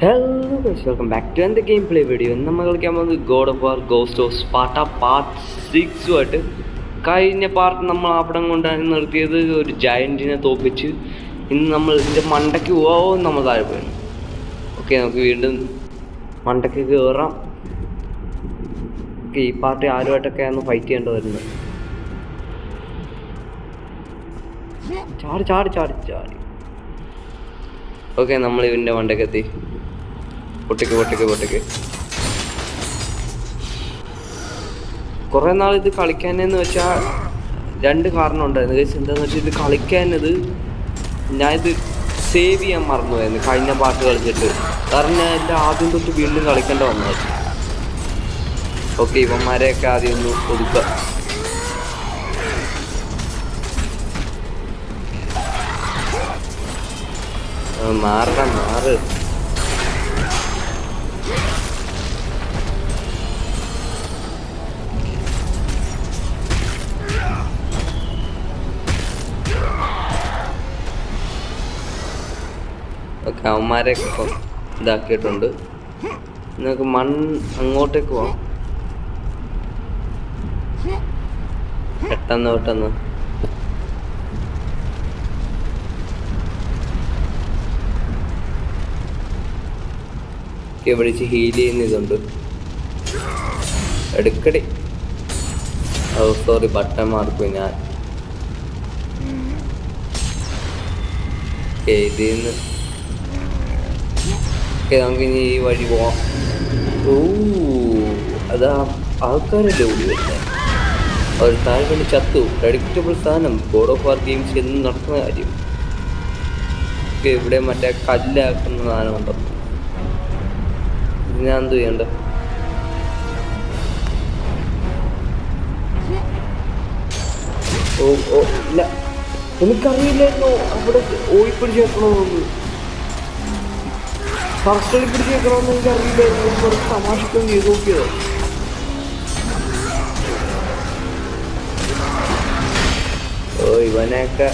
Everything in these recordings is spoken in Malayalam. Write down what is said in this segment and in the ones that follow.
Hello guys, welcome back to എൻ്റെ ഗെയിം പ്ലേ വീഡിയോ. ഇന്ന് നമ്മൾ കളിക്കാൻ പോകുന്നത് God of War Ghost of Sparta part 6 കഴിഞ്ഞ പാർട്ട് നമ്മൾ അവിടെ കൊണ്ടാണ് നിർത്തിയത്. ഒരു ജയൻറ്റിനെ തോപ്പിച്ച് ഇന്ന് നമ്മൾ ഇതിൻ്റെ മണ്ടയ്ക്ക് പോകാമോ നമ്മൾ താഴെ പോയി. ഓക്കെ, നമുക്ക് വീണ്ടും മണ്ടയ്ക്ക് കയറാം. ഓക്കെ, ഈ പാർട്ടി ആരുമായിട്ടൊക്കെയാണ് ഫൈറ്റ് ചെയ്യേണ്ടി വരുന്നത്. ചാടി ചാടി ചാടി ചാടി. ഓക്കെ, നമ്മൾ ഇതിൻ്റെ മണ്ടയ്ക്ക് എത്തി. പൊട്ടിക്ക് കുറേ നാൾ ഇത് കളിക്കാനെന്ന് വെച്ചാൽ രണ്ട് കാരണം ഉണ്ടായിരുന്നു. എന്താണെന്ന് വെച്ചാൽ ഇത് കളിക്കാനത് ഞാനിത് സേവ് ചെയ്യാൻ മറന്നുപോയിരുന്നു കഴിഞ്ഞ പാട്ട് കളിച്ചിട്ട്. കാരണം ഞാൻ എൻ്റെ ആദ്യം തൊട്ട് വീണ്ടും കളിക്കേണ്ട വന്നത്. ഓക്കെ, ഇവന്മാരെയൊക്കെ ആദ്യം ഒന്ന് ഒതുക്കുക. മാറ് ഓക്കെ, അവന്മാരെയൊക്കെ ഇപ്പം ഇതാക്കിയിട്ടുണ്ട്. നമുക്ക് അങ്ങോട്ടേക്ക് പോവാം. പെട്ടെന്ന് വിളിച്ച് ഹീൽ ചെയ്യുന്ന ഇതുണ്ട്. എടുക്കടി. ഓ സോറി, ബട്ടൺ മാറിപ്പോയി ഞാൻ. ഇതിന്ന് നമുക്ക് ഇനി ഈ വഴി പോവാം. ഓ, അതാ ആൾക്കാരല്ലേ ഓടി വരുന്നത്. അവർ താഴെ കൊണ്ട് ചത്തു. പ്രഡിക്റ്റബിൾ സാധനം. ഗോഡ് ഓഫ് വാർ ഗെയിംസ് എന്നും നടക്കുന്ന കാര്യം. ഇവിടെ മറ്റേ കല്ലാക്കുന്ന സാധനം ഉണ്ടോ? ഞാൻ എന്ത് ചെയ്യണ്ട? ഓ ഇല്ല, എനിക്കറിയില്ലായിരുന്നു അവിടെ ഓയിപ്പിടിച്ച് വെക്കണമെന്ന്. ഫസ്റ്റ് പിടിച്ച് വെക്കണമെന്ന് എനിക്കറിയില്ലായിരുന്നു. കുറച്ച് തമാശക്കും ചെയ്ത് നോക്കിയത്. ഓ, ഇവനെയൊക്കെ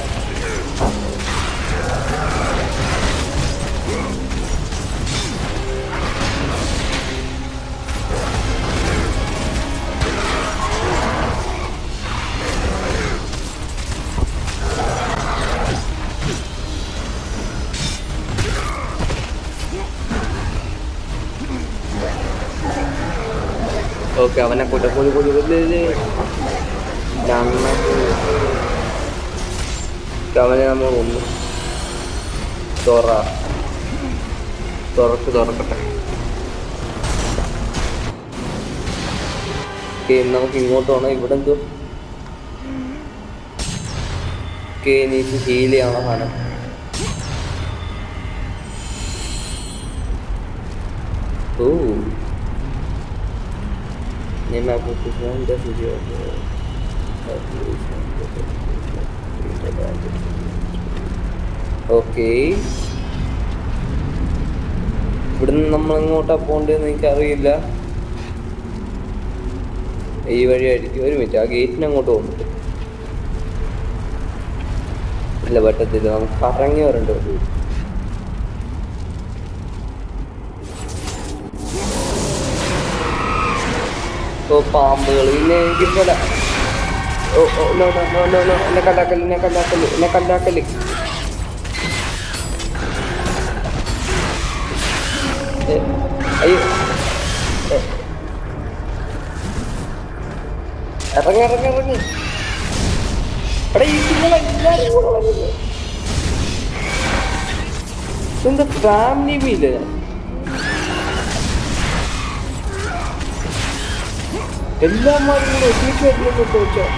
ഓക്കെ, അവനെ കൊല്ലി അവനെ നമ്മൾ ഒന്ന് തുറക്കട്ടെ. ഓക്കെ, നമുക്ക് ഇങ്ങോട്ട് പോകണം. ഇവിടെ എന്തോ ഓക്കെ, എനിക്ക് ഹീൽ ചെയ്യാനുള്ള സാധനം. ഓ, ഓക്കെ, ഇവിടുന്ന് നമ്മൾ എങ്ങോട്ടാ പോകേണ്ടതെന്ന് എനിക്കറിയില്ല. ഈ വഴിയായിരിക്കും. ഒരു മിനിറ്റ്, ആ ഗേറ്റിന് അങ്ങോട്ട് പോകുന്നുണ്ട്. ഇല്ല, പറ്റത്തില്ല. നമുക്ക് കറങ്ങി വരണ്ടോ? ഓ, പാമ്പുകൾ. പിന്നെ എനിക്ക് പോലെ. ഓ നോ, എന്നെ കല്ലാക്കല്. അയ്യോ, ഇറങ്ങി എടാ, ഈ നിങ്ങളെല്ലാരും കൂടെ വരുന്നത് എന്താ? ഫാമിലി മീല് എല്ലാമാരും കൂടെ ഒരുമിച്ച് വരുന്നൊക്കെ ചോദിച്ചാൽ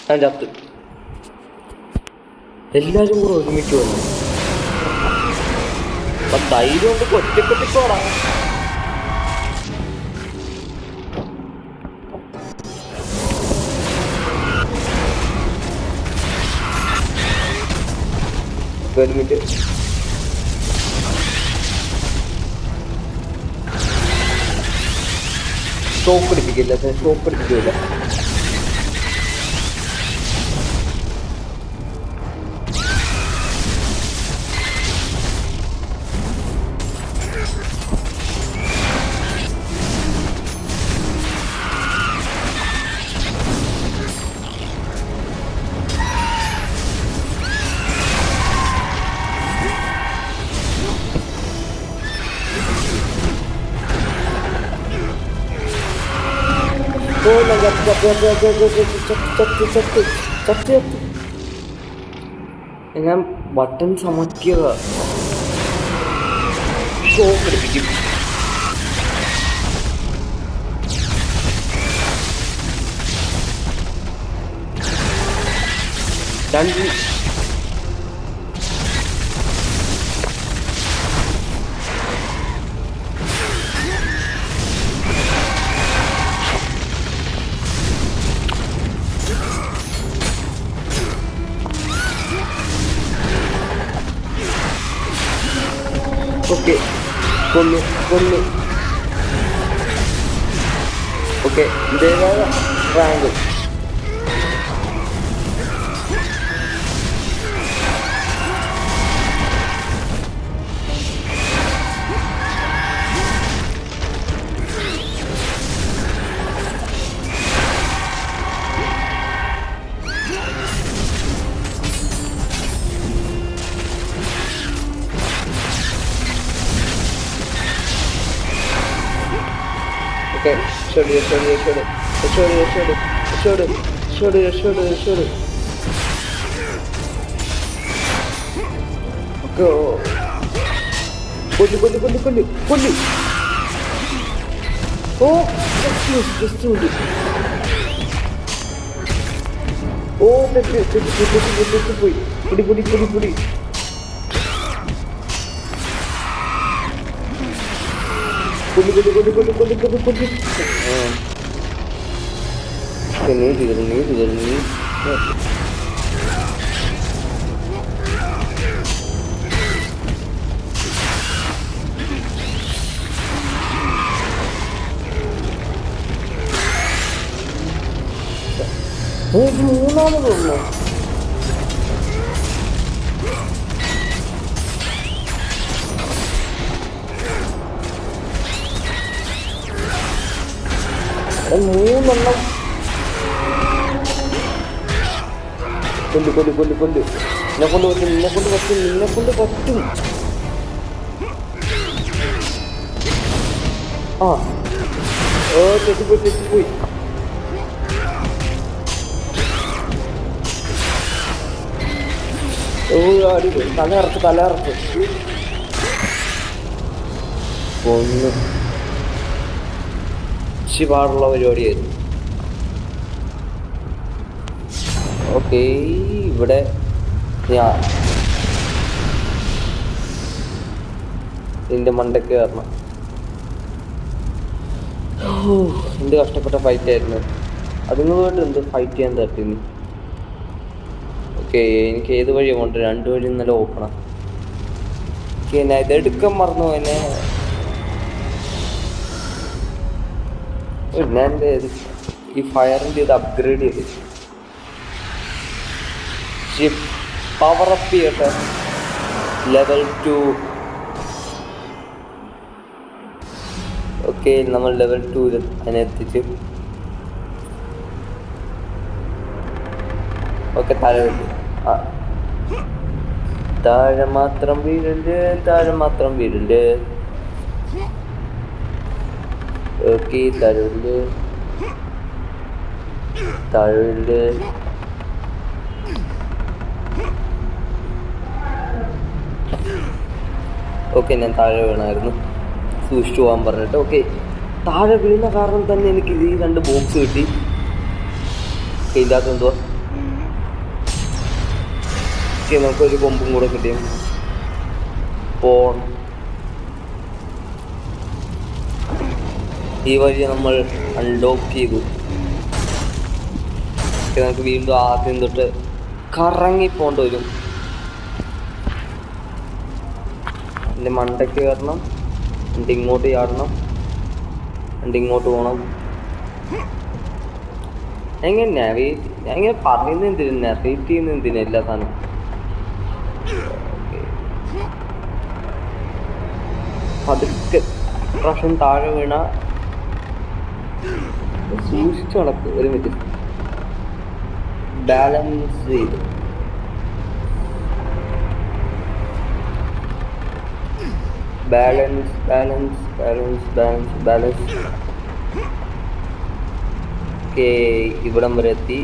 ഞാൻ ചത്ത്. എല്ലാരും കൂടെ ഒരുമിച്ച് വന്നു. അപ്പൊ ധൈര്യം കൊണ്ട് ഒറ്റക്കൊട്ടിക്കോടാ. ഒരുമിച്ച് സ്റ്റോപ്പ് അടിപ്പിക്കില്ല. ഞാൻ ബട്ടൺ സമക്കുക ഷോക്കടിപ്പിക്കും. രണ്ട് ഓക്കെ കൊന്നു. ഓക്കെ ഇതേതായ rank Should. Go. Bully. Oh, just do it. Oh, let's Bully. Ini. മൂന്നെണ്ണം കൊല്ലു നിന്നെ കൊണ്ട് പറ്റും ആ ഓ തെറ്റിപ്പോയി ഓ അടിപൊളി തലയറത്ത് ഒന്ന് പാടുള്ള പരിപാടിയായിരുന്നു. ഓക്കെ ഇവിടെ ഞാൻ എൻ്റെ മണ്ടയ്ക്ക് കയറണം. എന്ത് കഷ്ടപ്പെട്ട ഫൈറ്റ് ആയിരുന്നു. അതുങ്ങളുമായിട്ട് എന്ത് ഫൈറ്റ് ചെയ്യാൻ തട്ടിന്ന്. ഓക്കെ എനിക്ക് ഏത് വഴിയാണ് കൊണ്ട് രണ്ട് വഴി ഇന്നലെ ഓപ്പണാ. ഓക്കെ ഞാൻ ഇതെടുക്കാൻ മറന്നു എന്നെ. ഞാൻ ഈ ഫയറിൻ്റെ ഇത് അപ്ഗ്രേഡ് ചെയ്ത് പവർ അപ്പ് ചെയ്യട്ടെ ലെവൽ 2. ഓക്കെ നമ്മൾ ലെവൽ 2 അതിനെ എത്തിച്ച്. ഓക്കെ താഴെ മാത്രം വീടുണ്ട്. ഓക്കെ താഴെ ഓക്കെ ഞാൻ താഴെ വീണായിരുന്നു സൂക്ഷിച്ചു പോകാൻ പറഞ്ഞിട്ട്. ഓക്കെ താഴെ വീണ കാരണം തന്നെ എനിക്ക് ഈ 2 ബോക്സ് കിട്ടി. ഇതിനകത്ത് എന്തുവാ ഓക്കെ നമുക്കൊരു കൊമ്പും കൂടെ കിട്ടിയും ഈ വഴി നമ്മൾ അൺലോക്ക് ചെയ്തു. നമുക്ക് വീണ്ടും ആദ്യം തൊട്ട് കറങ്ങി പോകേണ്ടി വരും. എൻ്റെ മണ്ടയ്ക്ക് കയറണം, എൻ്റെ ഇങ്ങോട്ട് ചാടണം, എൻ്റെ ഇങ്ങോട്ട് പോകണം. ഞാൻ ഇങ്ങനെ പറയുന്നത് എന്തിനാ, നെറേറ്റ് ചെയ്യുന്നത് എന്തിനാ എല്ലാ സാധനം. പതുക്കെ പ്രാവശ്യം താഴെ വീണ സൂക്ഷിച്ചു നടക്കും. ഒരു മിനിറ്റ് ബാലൻസ് ചെയ്ത് ബാലൻസ് ഇവിടം വരെ എത്തി.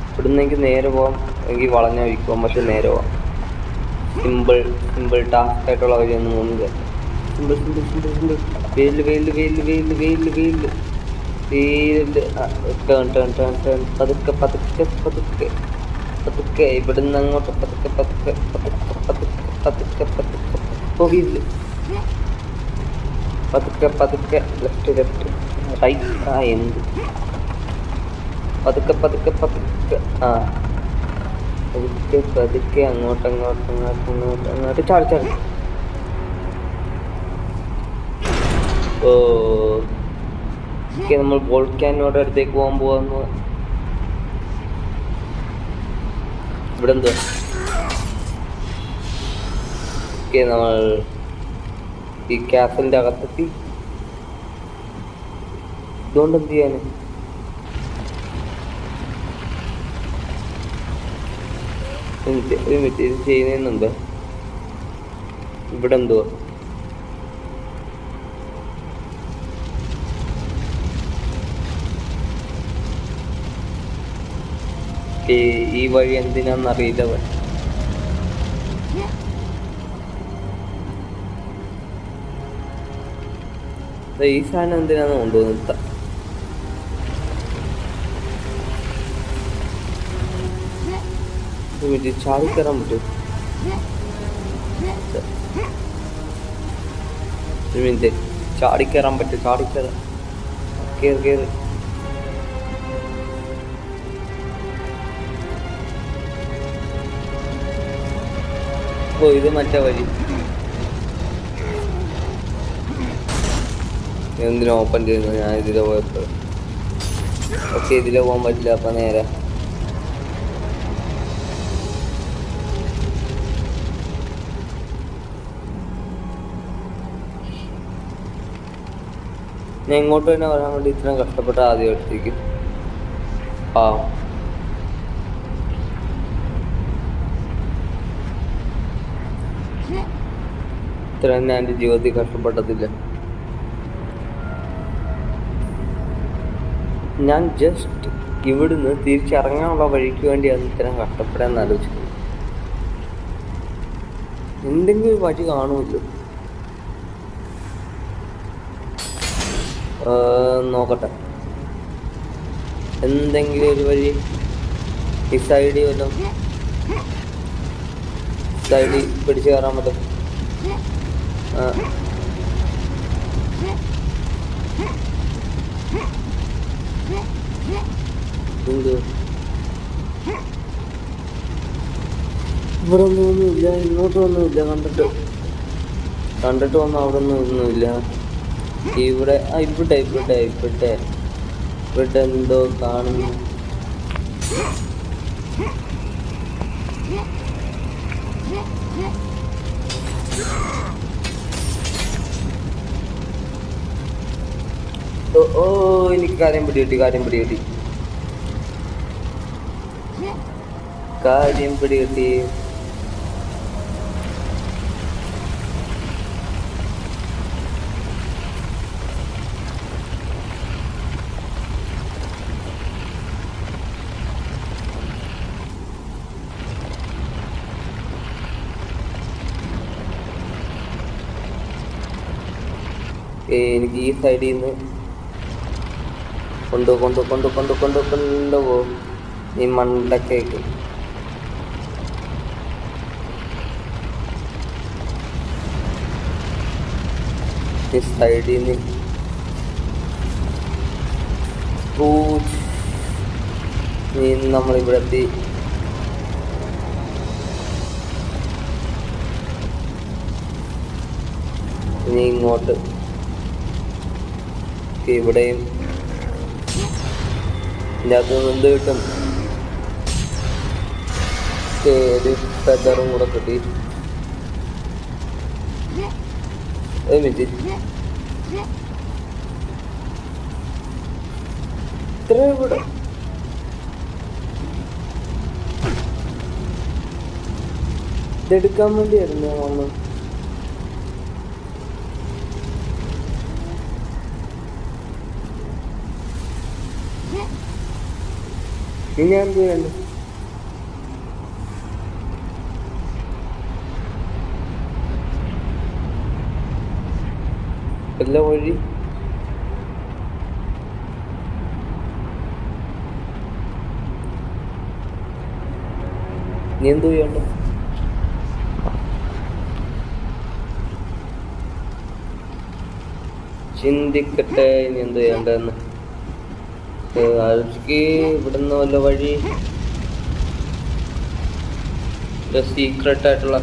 ഇവിടുന്ന് എനിക്ക് നേരെ പോകാം, എനിക്ക് വളഞ്ഞ വഴിക്ക് പക്ഷെ നേരെ പോവാം. സിമ്പിൾ ടാസ്ക് ആയിട്ടുള്ള വഴിയൊന്നും പോകുന്നില്ല. വെയില് ടേൺ പതുക്കെ ഇവിടുന്ന് അങ്ങോട്ട് പോകില്ല. പതുക്കെ ലെഫ്റ്റ് റൈറ്റ്. എന്ത് പതുക്കെ അങ്ങോട്ട് ചാടി. നമ്മൾ വോൾക്കാനോട് അടുത്തേക്ക് പോകാൻ പോവാന്ന്. ഇവിടെ എന്തോ നമ്മൾ ഈ കാസലിന്റെ അകത്തെത്തി. ഇതുകൊണ്ട് എന്ത് ചെയ്യാന്? ഇത് ചെയ്യുന്നുണ്ട്. ഇവിടെ എന്തോ ഈ വഴി എന്തിനാന്നറിയില്ല. ഈ സാധനം എന്തിനാന്ന് കൊണ്ടുവന്നിട്ട. ചാടിക്കയറാൻ പറ്റും. ചാടിക്കയറാൻ പറ്റും. കേറി. ഇത് മറ്റേ വഴി. എന്തിനാ ഓപ്പൺ ചെയ്യുന്നു? ഞാൻ ഇതിലെ പോയപ്പോൾ ഇതിലെ പോകാൻ പറ്റില്ല. അപ്പൊ നേരെ ഞാൻ ഇങ്ങോട്ട് തന്നെ വരാൻ വേണ്ടി ഇത്രയും കഷ്ടപ്പെട്ട ആദ്യം എടുത്തേക്ക്. ഇത്രയും ഞാൻ എൻ്റെ ജീവിതത്തിൽ കഷ്ടപ്പെട്ടതില്ല. ഞാൻ ജസ്റ്റ് ഇവിടുന്ന് തിരിച്ചിറങ്ങാനുള്ള വഴിക്ക് വേണ്ടിയാണ് ഇത്തരം കഷ്ടപ്പെടാൻ ആലോചിക്കുന്നത്. എന്തെങ്കിലും ഒരു വഴി കാണുമല്ലോ. നോക്കട്ടെ, എന്തെങ്കിലും ഒരു വഴി. ഈ സൈഡിൽ വല്ലതും പിടിച്ച് കയറാൻ പറ്റും. എന്ത് ഇവിടെ ഒന്നുമില്ല, ഇങ്ങോട്ട് ഒന്നുമില്ല. കണ്ടിട്ട് വന്ന അവിടെ ഒന്നുമില്ല. ഇവിടെ എന്തോ കാണുന്നു. എനിക്ക് കാര്യം പിടികിട്ടി. എനിക്ക് ഈ സൈഡിൽ നിന്ന് കൊണ്ടുപോകും ഈ മണ്ടക്കേക്ക്. ഈ സൈഡിൽ നിന്ന് നമ്മളിവിടെ എത്തി. ഇനി ഇങ്ങോട്ട് ഇവിടെയും ഇതിനകത്ത് എന്ത് കിട്ടും? ഒരു ഫെദറും കൂടെ കിട്ടി. ഒരു മിനിറ്റ്, ഇത്ര ഇവിടെ ഇതെടുക്കാൻ വേണ്ടിയായിരുന്നു വന്ന്. ഇനി ഞാൻ എന്ത് ചെയ്യണ്ട? എല്ലാ വഴി നീ എന്ത് ചെയ്യണ്ട? ചിന്തിക്കട്ടെ ഇനി എന്ത് ചെയ്യണ്ടെന്ന്. ആൾക്ക് ഇവിടുന്ന് വല്ല വഴി സീക്രട്ട് ആയിട്ടുള്ള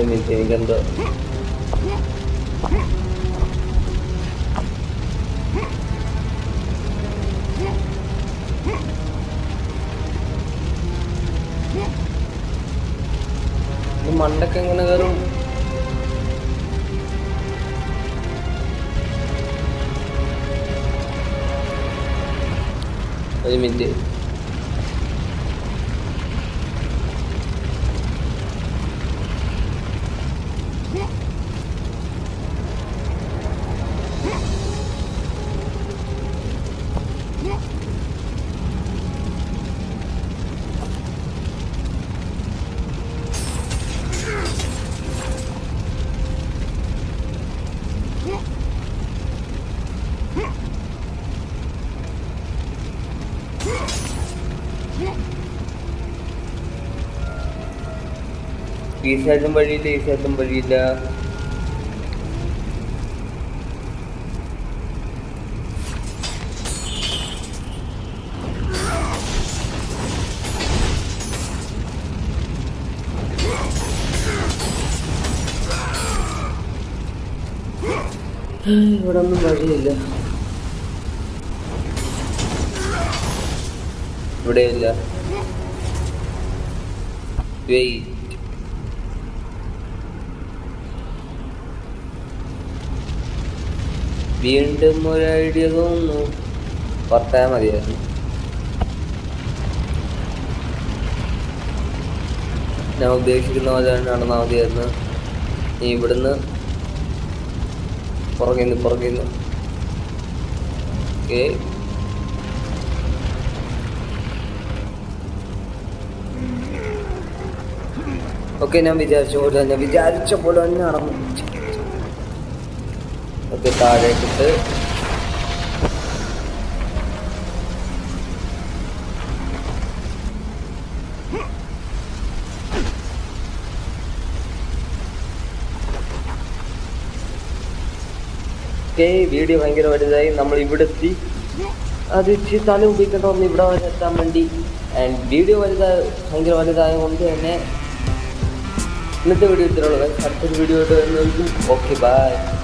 എനിക്കെന്തോ മണ്ടൊക്കെ എങ്ങനെ കയറും? ഒരു മിനിറ്റ്. ഈ സൈഡിലും വഴിയില്ല, ഈ സൈഡിലും വഴിയില്ല. ഇവിടെ ഒന്നും വഴിയില്ല, ഇവിടെയില്ല. വീണ്ടും ഒരു ഐഡിയ തോന്നുന്നു. പറയാൻ മതിയായിരുന്നു. ഞാൻ ഉദ്ദേശിക്കുന്ന പോലെ നടന്നാൽ മതിയായിരുന്നു. നീ ഇവിടുന്ന് പുറകിന്ന് ഓക്കെ. ഓക്കെ, ഞാൻ വിചാരിച്ച പോലെ തന്നെ നടന്നു. ഓക്കെ, താഴേക്കിട്ട് വീഡിയോ ഭയങ്കര വലുതായി. നമ്മൾ ഇവിടെ എത്തി. അത് ഇച്ചിരി തല ഉപയോഗിക്കേണ്ട വന്നു ഇവിടെ വരെ എത്താൻ വേണ്ടി. ആൻഡ് വീഡിയോ ഭയങ്കര വലുതായതുകൊണ്ട് തന്നെ ഇന്നത്തെ വീഡിയോ ഇത്രയുള്ളത്. അടുത്തൊരു വീഡിയോ ആയിട്ട് വരുന്നതായിരിക്കും. Okay, by.